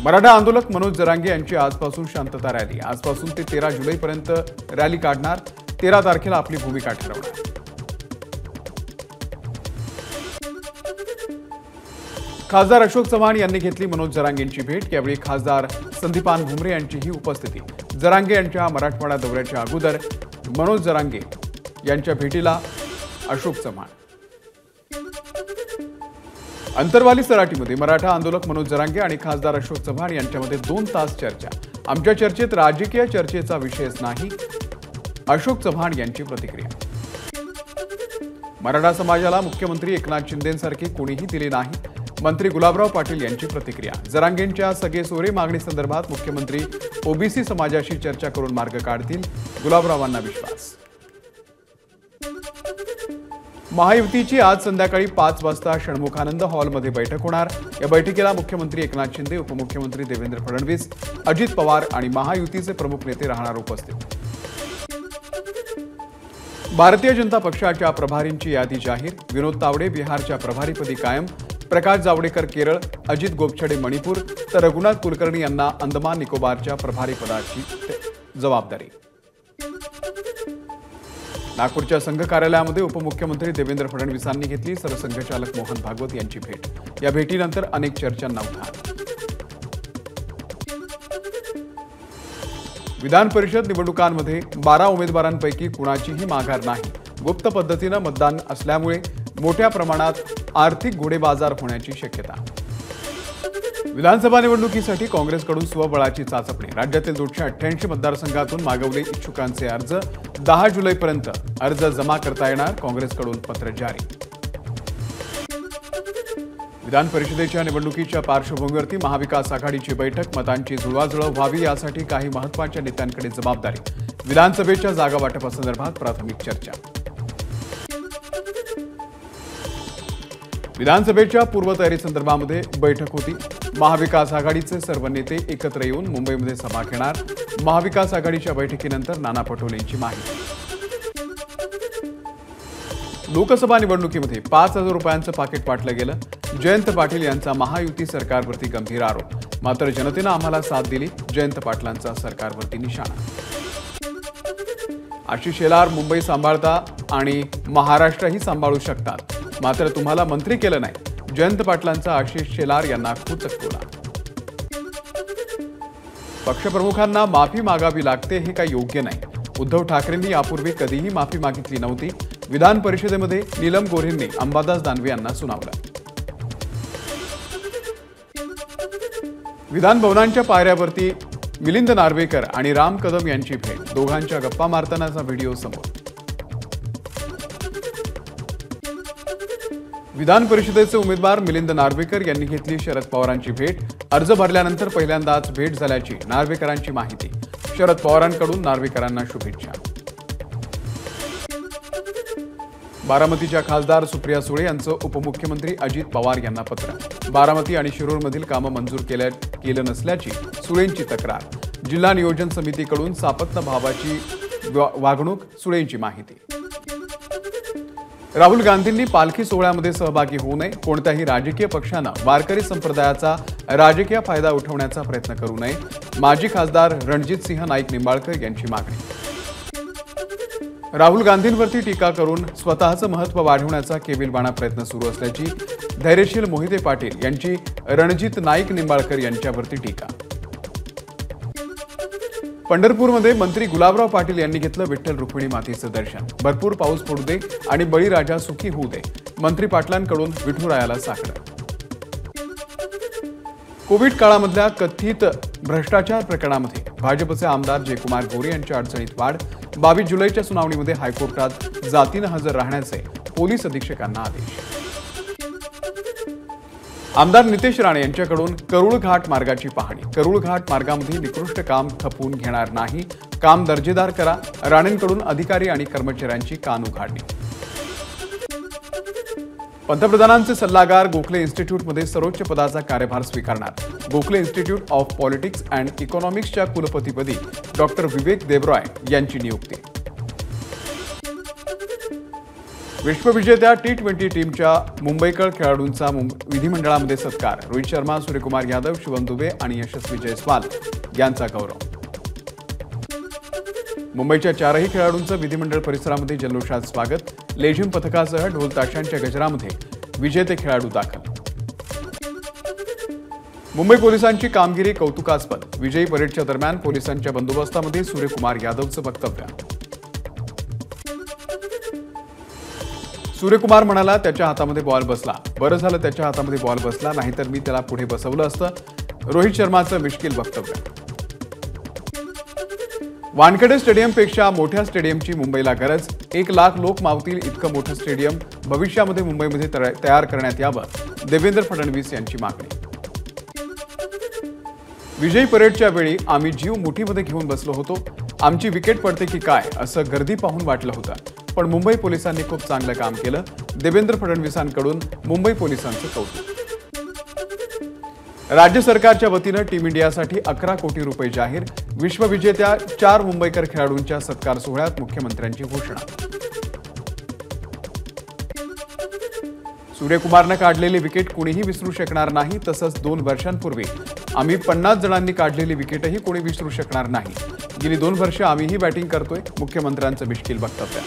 मराठा आंदोलक मनोज जरांगे यांची आजपासून शांतता रॅली। आजपासून ते 13 जुलैपर्यंत रॅली काढणार। 13 तारखेला आपली भूमिका ठरवणार। खासदार अशोक चव्हाण यांनी घेतली मनोज जरांगेंची भेट। यावेळी खासदार संदीपान भुमरे यांचीही उपस्थिती। जरांगे यांच्या मराठवाडा दौऱ्याच्या अगोदर मनोज जरांगे यांच्या भेटीला अशोक चव्हाण। अंतरवाली सराटीमध्ये मराठा आंदोलक मनोज जरांगे आणि खासदार अशोक चव्हाण यांच्यामध्ये 2 तास चर्चा। आमच्या चर्चेत राजकीय चर्चेचा विषयच नाही, अशोक चव्हाण यांची प्रतिक्रिया। मराठा समाजाला मुख्यमंत्री एकनाथ शिंदेंसारखे कोणीही दिले नाही, मंत्री गुलाबराव पाटील यांची प्रतिक्रिया। जरांगेंच्या सगळे सोरे मागणी संदर्भात मुख्यमंत्री ओबीसी समाजाशी चर्चा करून मार्ग काढतील, गुलाबरावांना विश्वास। महायुतीची आज संध्याकाळी 5 वाजता षण्मुखानंद हॉलमध्ये बैठक होणार। या बैठकीला मुख्यमंत्री एकनाथ शिंदे, उपमुख्यमंत्री देवेंद्र फडणवीस, अजित पवार आणि महायुतीचे प्रमुख नेते राहणार उपस्थित। भारतीय जनता पक्षाच्या प्रभारींची यादी जाहीर। विनोद तावडे बिहारच्या प्रभारीपदी कायम, प्रकाश जावडेकर केरळ, अजित गोपछडे मणिपूर तर रघुनाथ कुलकर्णी यांना अंदमान निकोबारच्या प्रभारीपदाची जबाबदारी। नागपूरच्या संघ कार्यालयामध्ये उपमुख्यमंत्री देवेंद्र फडणवीसांनी घेतली सरसंघचालक मोहन भागवत यांची भेट। या भेटीनंतर अनेक चर्चांना उधाण। विधान परिषद निवडणुकांमध्ये 12 उमेदवारांपैकी कुणाचीही माघार नाही। गुप्त पद्धतीने मतदान असल्यामुळे मोठ्या प्रमाणात आर्थिक घोडेबाजार होण्याची शक्यता। विधानसभा निवडणुकीसाठी काँग्रेसकडून स्वबळाची चाचपणी। राज्यातील 288 मतदारसंघातून मागवले इच्छुकांचे अर्ज। 10 जुलैपर्यंत अर्ज जमा करता येणार, काँग्रेसकडून पत्र जारी। विधान परिषदेच्या निवडणुकीच्या पार्श्वभूमीवरती महाविकास आघाडीची बैठक। मतांची जुळवाजुळव व्हावी यासाठी काही महत्त्वाच्या नेत्यांकडे जबाबदारी। विधानसभेच्या जागा वाटपासंदर्भात प्राथमिक चर्चा। विधानसभेच्या पूर्वतयारी संदर्भामध्ये बैठक होती। महाविकास आघाडीचे सर्व नेते एकत्र येऊन मुंबईमध्ये सभा घेणार। महाविकास आघाडीच्या बैठकीनंतर नाना पटोलेंची माहिती। लोकसभा निवडणुकीमध्ये 5,000 रुपयांचं पाकिट वाटलं गेलं। जयंत पाटील यांचा महायुती सरकारवरती गंभीर आरोप। मात्र जनतेनं आम्हाला साथ दिली, जयंत पाटलांचा सरकारवरती निशाणा। आशिष शेलार मुंबई सांभाळता आणि महाराष्ट्रही सांभाळू शकतात, मात्र तुम्हाला मंत्री केलं नाही, जयंत पाटलांचा आशिष शेलार यांना खूचक टोला। पक्षप्रमुखांना माफी मागावी लागते हे काही योग्य नाही। उद्धव ठाकरेंनी यापूर्वी कधीही माफी मागितली नव्हती। विधान परिषदेमध्ये नीलम गोऱ्हेंनी अंबादास दानवे यांना सुनावलं। विधान भवनांच्या पायऱ्यावरती मिलिंद नार्वेकर आणि राम कदम यांची भेट। दोघांच्या गप्पा मारतानाचा व्हिडिओ समोर। विधान परिषदेचे उमेदवार मिलिंद नार्वेकर यांनी घेतली शरद पवारांची भेट। अर्ज भरल्यानंतर पहिल्यांदाच भेट झाल्याची नार्वेकरांची माहिती। शरद पवारांकडून नार्वेकरांना शुभेच्छा। बारामतीच्या खासदार सुप्रिया सुळे यांचं उपमुख्यमंत्री अजित पवार यांना पत्र। बारामती आणि शिरूरमधील कामं मंजूर केलं नसल्याची सुळेंची तक्रार। जिल्हा नियोजन समितीकडून सापत्न भावाची वागणूक, सुळेंची माहिती। राहुल गांधींनी पालखी सोहळ्यामध्ये सहभागी होऊ नये। कोणत्याही राजकीय पक्षानं वारकरी संप्रदायाचा राजकीय फायदा उठवण्याचा प्रयत्न करू नये, माजी खासदार रणजित सिंह नाईक निंबाळकर यांची मागणी। राहुल गांधींवरती टीका करून स्वतःचं महत्त्व वाढवण्याचा केविलवाणा प्रयत्न सुरू असल्याची धैर्यशील मोहिते पाटील यांची रणजित नाईक निंबाळकर यांच्यावरती टीका। पंढरपूरमध्ये मंत्री गुलाबराव पाटील यांनी घेतलं विठ्ठल रुक्मिणी मातेचं दर्शन। भरपूर पाऊस पडू दे आणि बळीराजा सुखी होऊ दे, मंत्री पाटलांकडून विठुरायाला साकडं। कोविड काळामधल्या कथित भ्रष्टाचार प्रकरणामध्ये भाजपचे आमदार जयकुमार गोरे यांच्या अडचणीत वाढ। 22 जुलैच्या सुनावणीमध्ये हायकोर्टात जातीनं हजर राहण्याचे पोलीस अधीक्षकांना आदेश। आमदार नितेश राणे यांच्याकडून करूळ घाट मार्गाची पाहणी। करूळ घाट मार्गामध्ये निकृष्ट काम खपवून घेणार नाही, काम दर्जेदार करा। राणेंकडून अधिकारी आणि कर्मचाऱ्यांची कान उघाडणी। पंतप्रधानांचे सल्लागार गोखले इन्स्टिट्यूटमध्ये सर्वोच्च पदाचा कार्यभार स्वीकारणार। Gokhale Institute of Politics and इकॉनॉमिक्सच्या कुलपतीपदी डॉक्टर विवेक देबरॉय यांची नियुक्ती। विश्वविजेत्या T20 टीमच्या मुंबईकर खेळाडूंचा विधिमंडळामध्ये सत्कार. रोहित शर्मा, सूर्यकुमार यादव, शिवम दुबे आणि यशस्वी जयस्वाल यांचा गौरव. मुंबईच्या 4ही खेळाडूंचं विधिमंडळ परिसरामध्ये जल्लोषात स्वागत. लेझिम पथकासह ढोल ताशांच्या गजरामध्ये विजेते खेळाडू दाखल. मुंबई पोलिसांची कामगिरी कौतुकास्पद. विजयी परेडच्या दरम्यान पोलिसांच्या बंदोबस्तामध्ये सूर्यकुमार यादवचं वक्तव्य. सूर्यकुमार म्हणाला, त्याच्या हातामध्ये बॉल बसला. बरं झालं त्याच्या हातामध्ये बॉल बसला, नाहीतर मी त्याला पुढे बसवलं असतं. रोहित शर्माचं मिश्किल वक्तव्य. वानखेडे स्टेडियमपेक्षा मोठ्या स्टेडियमची मुंबईला गरज. 1 लाख लोक मावतील इतकं मोठं स्टेडियम भविष्यामध्ये मुंबईमध्ये तयार करण्यात यावं, देवेंद्र फडणवीस यांची मागणी. विजयी परेडच्या वेळी आम्ही जीव मुठीमध्ये घेऊन बसलो होतो. आमची विकेट पडते की काय असं गर्दी पाहून वाटलं होतं, पण मुंबई पोलिसांनी खूप चांगलं काम केलं. देवेंद्र फडणवीसांकडून मुंबई पोलिसांचं कौतुक. राज्य सरकारच्या वतीनं टीम इंडियासाठी 11 कोटी रुपये जाहीर. विश्वविजेत्या 4 मुंबईकर खेळाडूंच्या सत्कार सोहळ्यात मुख्यमंत्र्यांची घोषणा. सूर्यकुमारनं काढलेली विकेट कोणीही विसरू शकणार नाही. तसंच 2 वर्षांपूर्वी आम्ही 50 जणांनी काढलेली विकेटही कोणी विसरू शकणार नाही. गेली 2 वर्ष आम्हीही बॅटिंग करतोय. मुख्यमंत्र्यांचं मिश्किल वक्तव्य.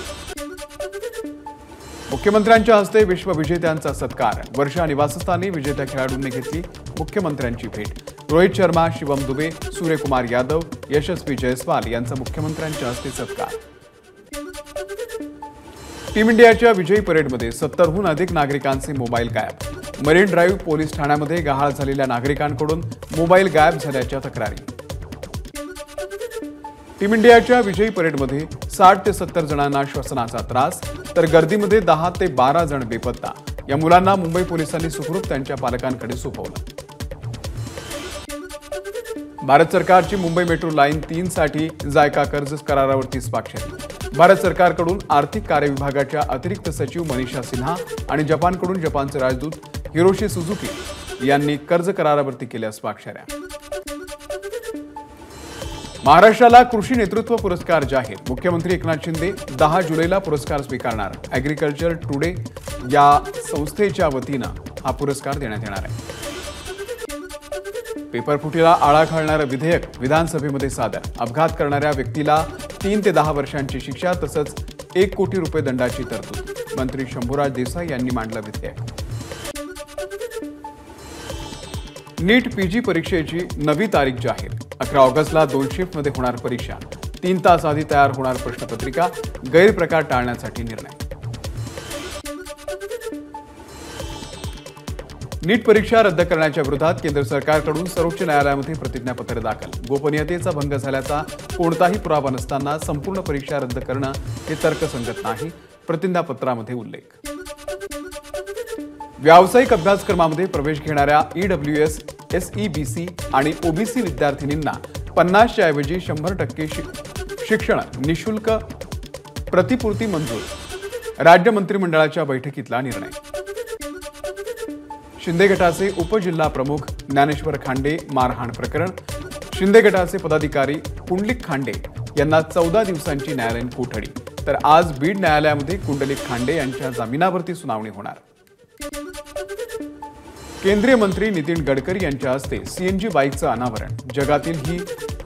मुख्यमंत्र्यांच्या हस्ते विश्वविजेत्यांचा सत्कार. वर्षा निवासस्थानी विजेत्या खेळाडूंनी घेतली मुख्यमंत्र्यांची भेट. रोहित शर्मा, शिवम दुबे, सूर्यकुमार यादव, यशस्वी जयस्वाल यांचा मुख्यमंत्र्यांच्या हस्ते सत्कार. टीम इंडियाच्या विजयी परेडमध्ये 70हून अधिक नागरिकांचे मोबाईल गायब. मरीन ड्राईव्ह पोलीस ठाण्यामध्ये गहाळ झालेल्या नागरिकांकडून मोबाईल गायब झाल्याच्या तक्रारी. टीम इंडियाच्या विजयी परेडमध्ये 60 ते 70 जणांना श्वसनाचा त्रास, तर गर्दीमध्ये 10 ते 12 जण बेपत्ता. या मुलांना मुंबई पोलिसांनी सुखरूप त्यांच्या पालकांकडे सोपवलं. भारत सरकारची मुंबई मेट्रो लाईन 3 साठी जायका कर्ज करारावरती स्वाक्षरी. भारत सरकारकडून आर्थिक कार्य विभागाच्या अतिरिक्त सचिव मनीषा सिन्हा आणि जपानकडून जपानचे राजदूत हिरोशी सुझुकी यांनी कर्ज करारावरती केल्या स्वाक्षऱ्या. महाराष्ट्राला कृषी नेतृत्व पुरस्कार जाहीर. मुख्यमंत्री एकनाथ शिंदे 10 जुलैला पुरस्कार स्वीकारणार. ॲग्रिकल्चर टुडे या संस्थेच्या वतीनं हा पुरस्कार देण्यात येणार आहे. पेपरफुटीला आळा घालणारं विधेयक विधानसभेमध्ये सादर. अपघात करणाऱ्या व्यक्तीला 3 ते 10 वर्षांची शिक्षा तसंच 1 कोटी रुपये दंडाची तरतूद. मंत्री शंभूराज देसाई यांनी मांडलं विधेयक. नीट पीजी परीक्षेची नवी तारीख जाहीर. 11 ऑगस्टला 2 शिफ्टमध्ये होणार परीक्षा. 3 तास आधी तयार होणार प्रश्नपत्रिका. गैरप्रकार टाळण्यासाठी निर्णय. नीट परीक्षा रद्द करण्याच्या विरोधात केंद्र सरकारकडून सर्वोच्च न्यायालयामध्ये प्रतिज्ञापत्र दाखल. गोपनीयतेचा भंग झाल्याचा कोणताही पुरावा नसताना संपूर्ण परीक्षा रद्द करणं हे तर्कसंगत नाही. प्रतिज्ञापत्रामध्ये उल्लेख. व्यावसायिक अभ्यासक्रमामध्ये प्रवेश घेणाऱ्या EWS, SEBC आणि OBC विद्यार्थिनींना 50च्या ऐवजी 100% शिक्षण निशुल्क प्रतिपूर्ती मंजूर. राज्य मंत्रिमंडळाच्या बैठकीतला निर्णय. शिंदे गटाचे उपजिल्हा प्रमुख ज्ञानेश्वर खांडे मारहाण प्रकरण. शिंदे गटाचे पदाधिकारी कुंडलिक खांडे यांना 14 दिवसांची न्यायालयीन कोठडी. तर आज बीड न्यायालयामध्ये कुंडलिक खांडे यांच्या जामिनावरती सुनावणी होणार. केंद्रीय मंत्री नितीन गडकरी यांच्या हस्ते CNG बाईकचं अनावरण. जगातील ही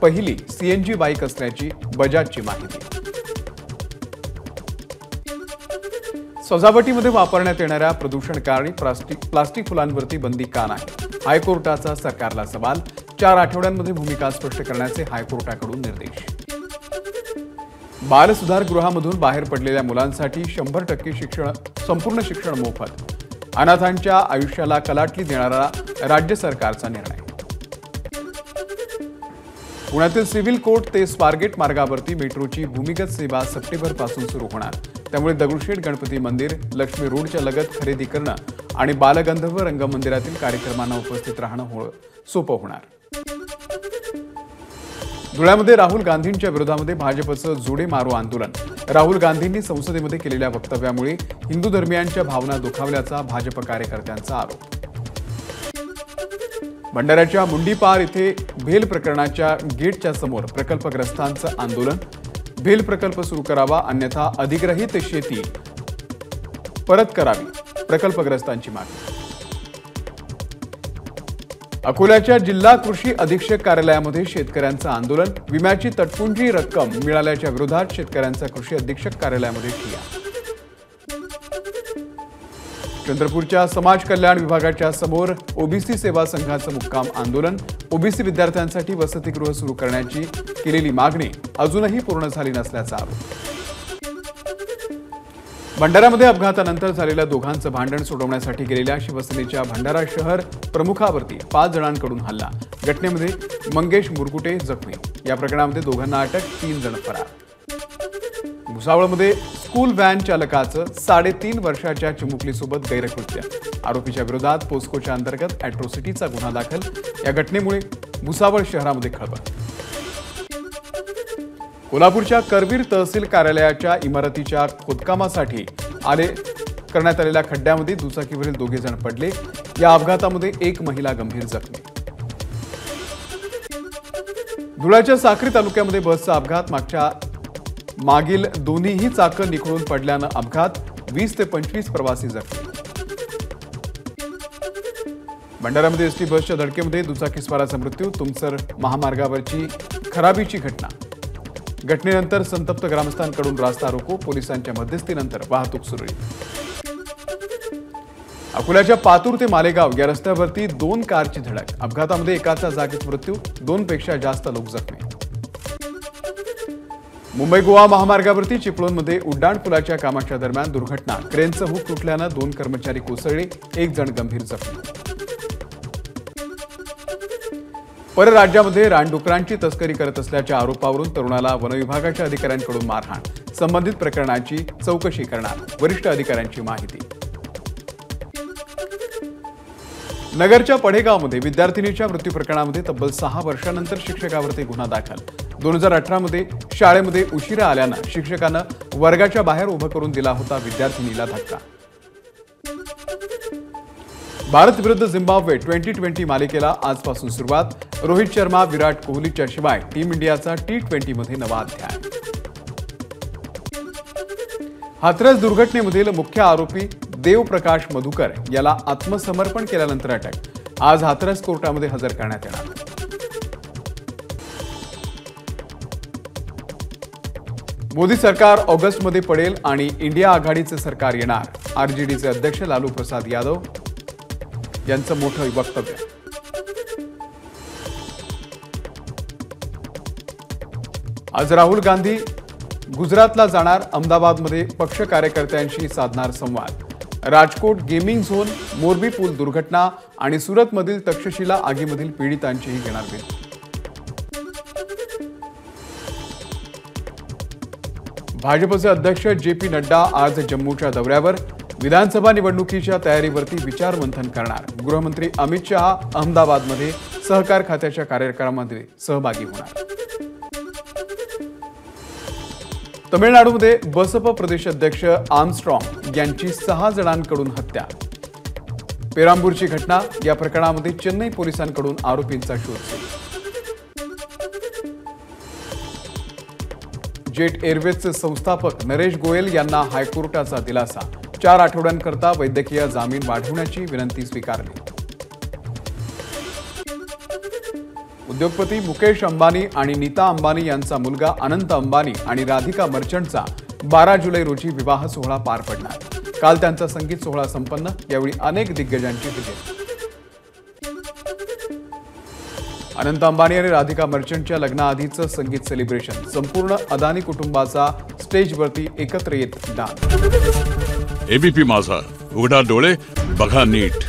पहिली CNG बाईक असल्याची बजाजची माहिती. सजावटीमध्ये वापरण्यात येणाऱ्या प्रदूषणकारी प्लास्टिक फुलांवरती बंदी का नाही? हायकोर्टाचा सरकारला सवाल. 4 आठवड्यांमध्ये भूमिका स्पष्ट करण्याचे हायकोर्टाकडून निर्देश. बालसुधारगृहामधून बाहेर पडलेल्या मुलांसाठी 100% संपूर्ण शिक्षण मोफत. अनाथांच्या आयुष्याला कलाटणी देणारा राज्य सरकारचा निर्णय. पुण्यातील सिव्हिल कोर्ट ते स्वारगेट मार्गावरती मेट्रोची भूमिगत सेवा सप्टेंबरपासून सुरू होणार. त्यामुळे दगडूशेठ गणपती मंदिर, लक्ष्मी रोडच्या लगत खरेदी करणं आणि बालगंधर्व रंगमंदिरातील कार्यक्रमांना उपस्थित राहणं सोपं होणार. धुळ्यामध्ये राहुल गांधींच्या विरोधामध्ये भाजपचं जोडे मारो आंदोलन. राहुल गांधींनी संसदेमध्ये केलेल्या वक्तव्यामुळे हिंदू धर्मियांच्या भावना दुखावल्याचा भाजप कार्यकर्त्यांचा आरोप. भंडाऱ्याच्या मुंडीपार इथे भेल प्रकरणाच्या गेटच्या समोर प्रकल्पग्रस्तांचं आंदोलन. भेल प्रकल्प सुरू करावा अन्यथा अधिग्रहित शेती परत करावी, प्रकल्पग्रस्तांची मागणी. अकोल्याच्या जिल्हा कृषी अधीक्षक कार्यालयामध्ये शेतकऱ्यांचं आंदोलन. विम्याची तटपुंजी रक्कम मिळाल्याच्या विरोधात शेतकऱ्यांचा कृषी अधीक्षक कार्यालयामध्ये ठिय्या. चंद्रपूरच्या समाज कल्याण विभागाच्या समोर ओबीसी सेवा संघाचं मुक्काम आंदोलन. ओबीसी विद्यार्थ्यांसाठी वसतिगृह सुरू करण्याची केलेली मागणी अजूनही पूर्ण झाली नसल्याचा आरोप. भंडाऱ्यामध्ये अपघातानंतर झालेल्या दोघांचं भांडण सोडवण्यासाठी गेलेल्या शिवसेनेच्या भंडारा शहर प्रमुखावरती 5 जणांकडून हल्ला. घटनेमध्ये मंगेश मुरकुटे जखमी. या प्रकरणामध्ये दोघांना अटक, 3 जण फरार. भुसावळमध्ये स्कूल व्हॅन चालकाचं 3.5 वर्षाच्या चिमुकलीसोबत गैरकृत्य. आरोपीच्या विरोधात पोस्कोच्या अंतर्गत अॅट्रॉसिटीचा गुन्हा दाखल. या घटनेमुळे भुसावळ शहरामध्ये खळबळ. कोल्हापूरच्या करवीर तहसील कार्यालयाच्या इमारतीच्या खोदकामासाठी करण्यात आलेल्या खड्ड्यामध्ये दुचाकीवरील 2 जण पडले. या अपघातामध्ये 1 महिला गंभीर जखमी. धुळ्याच्या साक्री तालुक्यामध्ये बसचा अपघात. मागील दोन्हीही चाकं निखळून पडल्यानं अपघात. 20 ते 25 प्रवासी जखमी. भंडाऱ्यामध्ये एसटी बसच्या धडकेमध्ये दुचाकीस्वाराचा मृत्यू. तुमसर महामार्गावरची खराबीची घटना. घटनेनंतर संतप्त ग्रामस्थांकडून रास्ता रोको. पोलिसांच्या मध्यस्थीनंतर वाहतूक सुरळीत. अकोल्याच्या पातूर ते मालेगाव या रस्त्यावरती 2 कारची धडक. अपघातामध्ये एकाचा जागीच मृत्यू, 2 पेक्षा जास्त लोक जखमी. मुंबई गोवा महामार्गावरती चिपळूणमध्ये उड्डाणपुलाच्या कामाच्या दरम्यान दुर्घटना. क्रेनचं हुक तुटल्यानं 2 कर्मचारी कोसळले, 1 जण गंभीर जखमी. परराज्यामध्ये रानडुकरांची तस्करी करत असल्याच्या आरोपावरून तरुणाला वनविभागाच्या अधिकाऱ्यांकडून मारहाण. संबंधित प्रकरणाची चौकशी करणार, वरिष्ठ अधिकाऱ्यांची माहिती. नगरच्या पडेगावमध्ये विद्यार्थिनीच्या मृत्यू प्रकरणामध्ये तब्बल 6 वर्षांनंतर शिक्षकावरती गुन्हा दाखल. 2018 मध्ये शाळेमध्ये उशिरा आल्यानं शिक्षकानं वर्गाच्या बाहेर उभं करून दिला होता विद्यार्थिनीला धक्का. भारत विरुद्ध झिम्बाब्वे T20 मालिकेला आजपासून सुरुवात. रोहित शर्मा, विराट कोहलीच्या शिवाय टीम इंडियाचा T20 मध्ये नवा अध्याय. हाथरस दुर्घटनेमधील मुख्य आरोपी देवप्रकाश मधुकर याला आत्मसमर्पण केल्यानंतर अटक. आज हाथरस कोर्टामध्ये हजर करण्यात येणार. मोदी सरकार ऑगस्टमध्ये पडेल आणि इंडिया आघाडीचे सरकार येणार. आरजेडीचे अध्यक्ष लालू प्रसाद यादव यांचं मोठं वक्तव्य. आज राहुल गांधी गुजरातला जाणार. अहमदाबादमध्ये पक्ष कार्यकर्त्यांशी साधणार संवाद. राजकोट गेमिंग झोन, मोरबी पूल दुर्घटना आणि सुरतमधील तक्षशिला आगीमधील पीडितांचीही घेणार भेट. भाजपचे अध्यक्ष JP नड्डा आज जम्मूच्या दौऱ्यावर. विधानसभा निवडणुकीच्या तयारीवरती विचारमंथन करणार. गृहमंत्री अमित शहा अहमदाबादमध्ये सहकार खात्याच्या कार्यक्रमामध्ये सहभागी होणार. तमिळनाडूमध्ये बसप प्रदेशाध्यक्ष आर्मस्ट्रॉंग यांची 6 जणांकडून हत्या. पेरांबूरची घटना. या प्रकरणामध्ये चेन्नई पोलिसांकडून आरोपींचा शोध सुरू. जेट एअरवेजचे संस्थापक नरेश गोयल यांना हायकोर्टाचा दिलासा. 4 आठवड्यांकरता वैद्यकीय जामीन वाढवण्याची विनंती स्वीकारली. उद्योगपती मुकेश अंबानी आणि नीता अंबानी यांचा मुलगा अनंत अंबानी आणि राधिका मर्चंटचा 12 जुलै रोजी विवाह सोहळा पार पडणार. काल त्यांचा संगीत सोहळा संपन्न. यावेळी अनेक दिग्गजांची हजेरी. अनंत अंबानी आणि राधिका मर्चंटच्या लग्नाआधीचं संगीत सेलिब्रेशन. संपूर्ण अदानी कुटुंबाचा स्टेजवरती एकत्र येत डान्स. एबीपी माझा, उघडा डोळे बघा नीट.